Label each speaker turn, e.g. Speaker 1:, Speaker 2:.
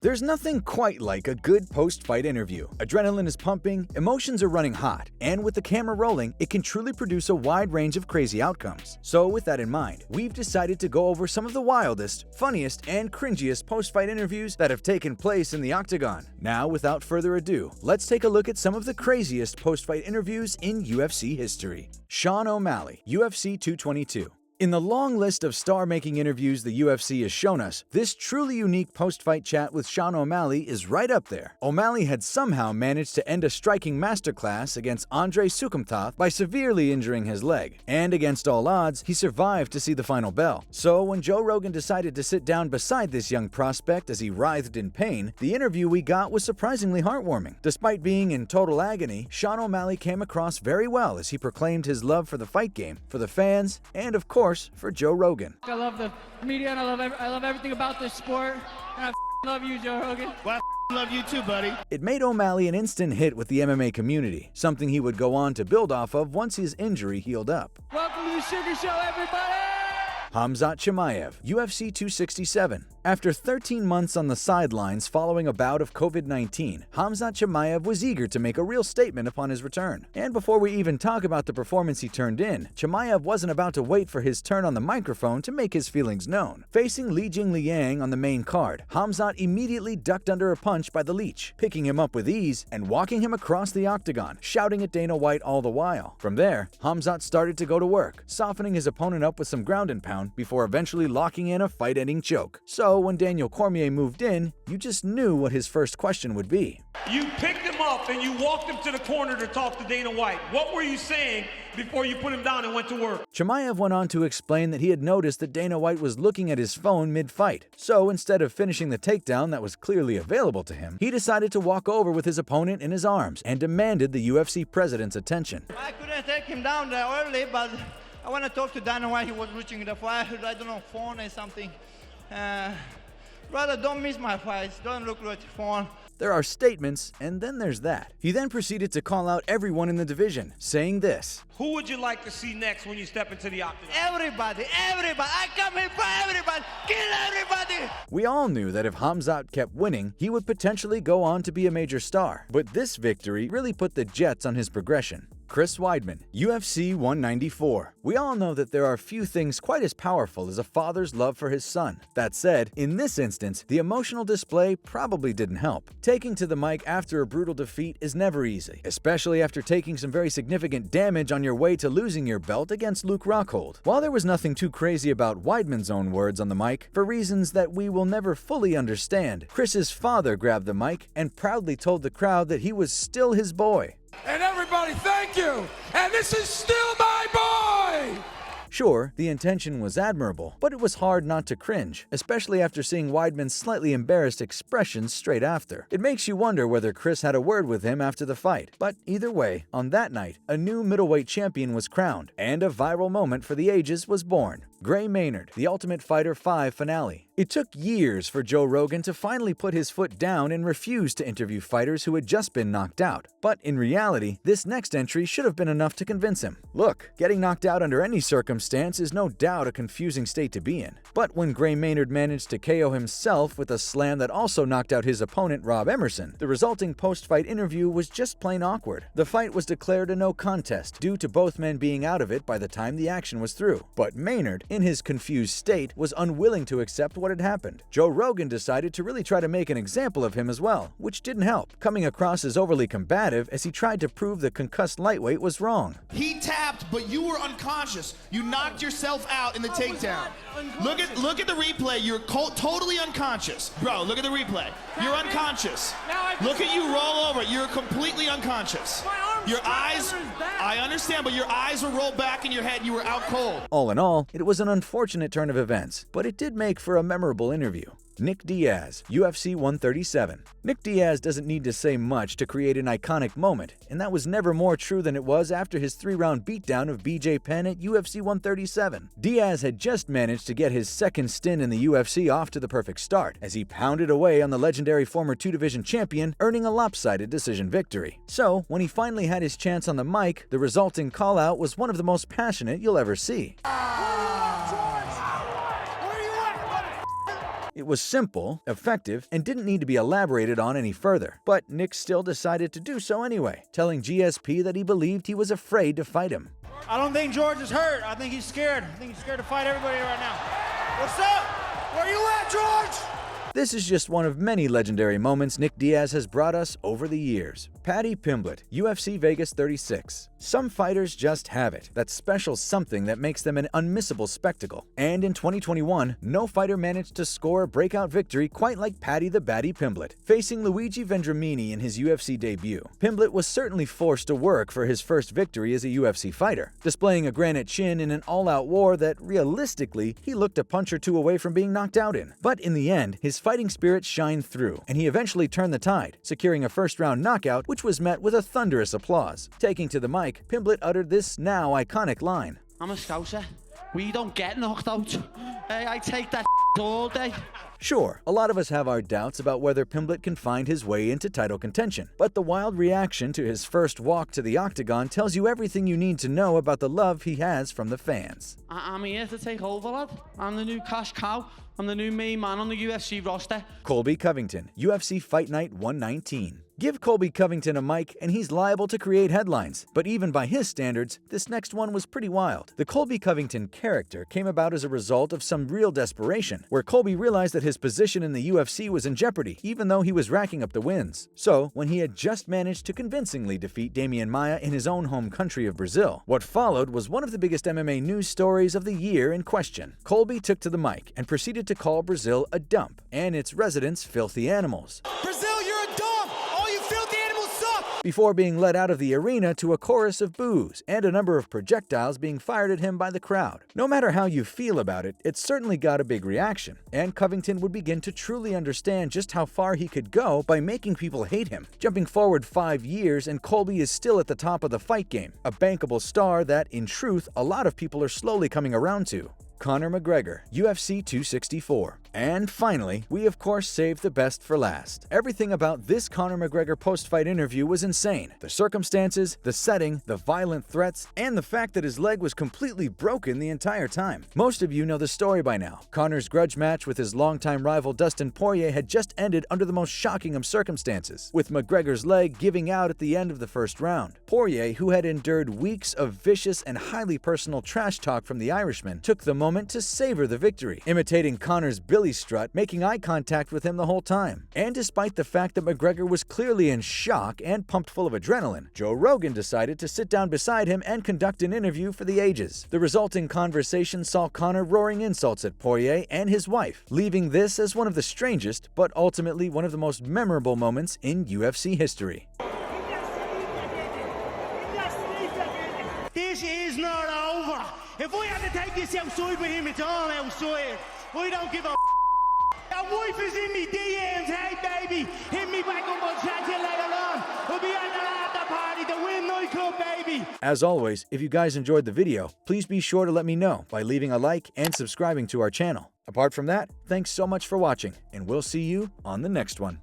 Speaker 1: There's nothing quite like a good post-fight interview. Adrenaline is pumping, emotions are running hot, and with the camera rolling, it can truly produce a wide range of crazy outcomes. So with that in mind, we've decided to go over some of the wildest, funniest, and cringiest post-fight interviews that have taken place in the octagon. Now, without further ado, let's take a look at some of the craziest post-fight interviews in UFC history. Sean O'Malley, UFC 222. In the long list of star-making interviews the UFC has shown us, this truly unique post-fight chat with Sean O'Malley is right up there. O'Malley had somehow managed to end a striking masterclass against Andrei Sukhomtov by severely injuring his leg, and against all odds, he survived to see the final bell. So when Joe Rogan decided to sit down beside this young prospect as he writhed in pain, the interview we got was surprisingly heartwarming. Despite being in total agony, Sean O'Malley came across very well as he proclaimed his love for the fight game, for the fans, and of course, for Joe Rogan.
Speaker 2: I love the media and I love everything about this sport, and I love you, Joe Rogan.
Speaker 3: Well, I love you too, buddy.
Speaker 1: It made O'Malley an instant hit with the MMA community, something he would go on to build off of once his injury healed up.
Speaker 2: Welcome to the Sugar Show, everybody!
Speaker 1: Khamzat Chimaev, UFC 267. After 13 months on the sidelines following a bout of COVID-19, Khamzat Chimaev was eager to make a real statement upon his return. And before we even talk about the performance he turned in, Chimaev wasn't about to wait for his turn on the microphone to make his feelings known. Facing Li Jingliang on the main card, Khamzat immediately ducked under a punch by the Leech, picking him up with ease and walking him across the octagon, shouting at Dana White all the while. From there, Khamzat started to go to work, softening his opponent up with some ground and pound before eventually locking in a fight-ending choke. So when Daniel Cormier moved in, you just knew what his first question would be.
Speaker 4: You picked him up and you walked him to the corner to talk to Dana White. What were you saying before you put him down and went to work?
Speaker 1: Chimaev went on to explain that he had noticed that Dana White was looking at his phone mid-fight. So instead of finishing the takedown that was clearly available to him, he decided to walk over with his opponent in his arms and demanded the UFC president's attention.
Speaker 5: I couldn't take him down there early, but I want to talk to Dana White. He was reaching the fight, I don't know, phone or something. Brother, don't miss my fights. Don't look at the phone.
Speaker 1: There are statements, and then there's that. He then proceeded to call out everyone in the division, saying this.
Speaker 4: Who would you like to see next when you step into the octagon?
Speaker 5: Everybody. I come here for everybody. Kill everybody.
Speaker 1: We all knew that if Khamzat kept winning, he would potentially go on to be a major star. But this victory really put the jets on his progression. Chris Weidman, UFC 194. We all know that there are few things quite as powerful as a father's love for his son. That said, in this instance, the emotional display probably didn't help. Taking to the mic after a brutal defeat is never easy, especially after taking some very significant damage on your way to losing your belt against Luke Rockhold. While there was nothing too crazy about Weidman's own words on the mic, for reasons that we will never fully understand, Chris's father grabbed the mic and proudly told the crowd that he was still his boy.
Speaker 6: And everybody, thank you! And this is still my boy!
Speaker 1: Sure, the intention was admirable, but it was hard not to cringe, especially after seeing Weidman's slightly embarrassed expressions straight after. It makes you wonder whether Chris had a word with him after the fight. But either way, on that night, a new middleweight champion was crowned, and a viral moment for the ages was born. Gray Maynard, The Ultimate Fighter 5 finale. It took years for Joe Rogan to finally put his foot down and refuse to interview fighters who had just been knocked out. But in reality, this next entry should have been enough to convince him. Look, getting knocked out under any circumstance is no doubt a confusing state to be in. But when Gray Maynard managed to KO himself with a slam that also knocked out his opponent Rob Emerson, the resulting post-fight interview was just plain awkward. The fight was declared a no contest due to both men being out of it by the time the action was through. But Maynard, in his confused state, was unwilling to accept what had happened. Joe Rogan decided to really try to make an example of him as well, which didn't help, coming across as overly combative as he tried to prove the concussed lightweight was wrong.
Speaker 3: He tapped, but you were unconscious. You knocked yourself out in the takedown. Look at the replay. You're totally unconscious. Bro, look at the replay. You're unconscious. Look at you roll over. You're completely unconscious. Your eyes, I understand, but your eyes were rolled back in your head. You were out cold.
Speaker 1: All in all, it was an unfortunate turn of events, but it did make for a memorable interview. Nick Diaz, UFC 137. Nick Diaz doesn't need to say much to create an iconic moment, and that was never more true than it was after his 3-round beatdown of BJ Penn at UFC 137. Diaz had just managed to get his second stint in the UFC off to the perfect start, as he pounded away on the legendary former 2-division champion, earning a lopsided decision victory. So, when he finally had his chance on the mic, the resulting call-out was one of the most passionate you'll ever see. It was simple, effective, and didn't need to be elaborated on any further. But Nick still decided to do so anyway, telling GSP that he believed he was afraid to fight him.
Speaker 7: I don't think George is hurt. I think he's scared. I think he's scared to fight everybody right now. What's up? Where you at, George?
Speaker 1: This is just one of many legendary moments Nick Diaz has brought us over the years. Paddy Pimblett, UFC Vegas 36. Some fighters just have it, that special something that makes them an unmissable spectacle. And in 2021, no fighter managed to score a breakout victory quite like Paddy the Baddy Pimblett. Facing Luigi Vendramini in his UFC debut, Pimblett was certainly forced to work for his first victory as a UFC fighter, displaying a granite chin in an all-out war that, realistically, he looked a punch or two away from being knocked out in. But in the end, his fighting spirit shined through, and he eventually turned the tide, securing a first-round knockout which was met with a thunderous applause. Taking to the mic, Pimblett uttered this now iconic line.
Speaker 8: I'm a scouser. We don't get knocked out. I take that all day.
Speaker 1: Sure, a lot of us have our doubts about whether Pimblett can find his way into title contention, but the wild reaction to his first walk to the octagon tells you everything you need to know about the love he has from the fans.
Speaker 8: I'm here to take over, lad. I'm the new cash cow. I'm the new main man on the UFC roster.
Speaker 1: Colby Covington, UFC Fight Night 119. Give Colby Covington a mic and he's liable to create headlines, but even by his standards, this next one was pretty wild. The Colby Covington character came about as a result of some real desperation, where Colby realized that his position in the UFC was in jeopardy, even though he was racking up the wins. So, when he had just managed to convincingly defeat Demian Maia in his own home country of Brazil, what followed was one of the biggest MMA news stories of the year in question. Colby took to the mic and proceeded to call Brazil a dump, and its residents filthy animals.
Speaker 7: Brazil, you're a dump! All you filthy animals suck!
Speaker 1: Before being led out of the arena to a chorus of boos and a number of projectiles being fired at him by the crowd. No matter how you feel about it, it certainly got a big reaction, and Covington would begin to truly understand just how far he could go by making people hate him. Jumping forward 5 years, and Colby is still at the top of the fight game, a bankable star that, in truth, a lot of people are slowly coming around to. Conor McGregor, UFC 264. And finally, we of course saved the best for last. Everything about this Conor McGregor post-fight interview was insane. The circumstances, the setting, the violent threats, and the fact that his leg was completely broken the entire time. Most of you know the story by now. Conor's grudge match with his longtime rival Dustin Poirier had just ended under the most shocking of circumstances, with McGregor's leg giving out at the end of the first round. Poirier, who had endured weeks of vicious and highly personal trash talk from the Irishman, took the moment to savor the victory, imitating Conor's Billy strut, making eye contact with him the whole time. And despite the fact that McGregor was clearly in shock and pumped full of adrenaline, Joe Rogan decided to sit down beside him and conduct an interview for the ages. The resulting conversation saw Conor roaring insults at Poirier and his wife, leaving this as one of the strangest, but ultimately one of the most memorable moments in UFC history.
Speaker 7: This is not over. If we have to take this outside with him, it's all outside. We don't give a That wife is in me DMs, hey baby. Hit me back up, I'll chat to you later on. We'll be at the after party, the Win nightclub, baby.
Speaker 1: As always, if you guys enjoyed the video, please be sure to let me know by leaving a like and subscribing to our channel. Apart from that, thanks so much for watching, and we'll see you on the next one.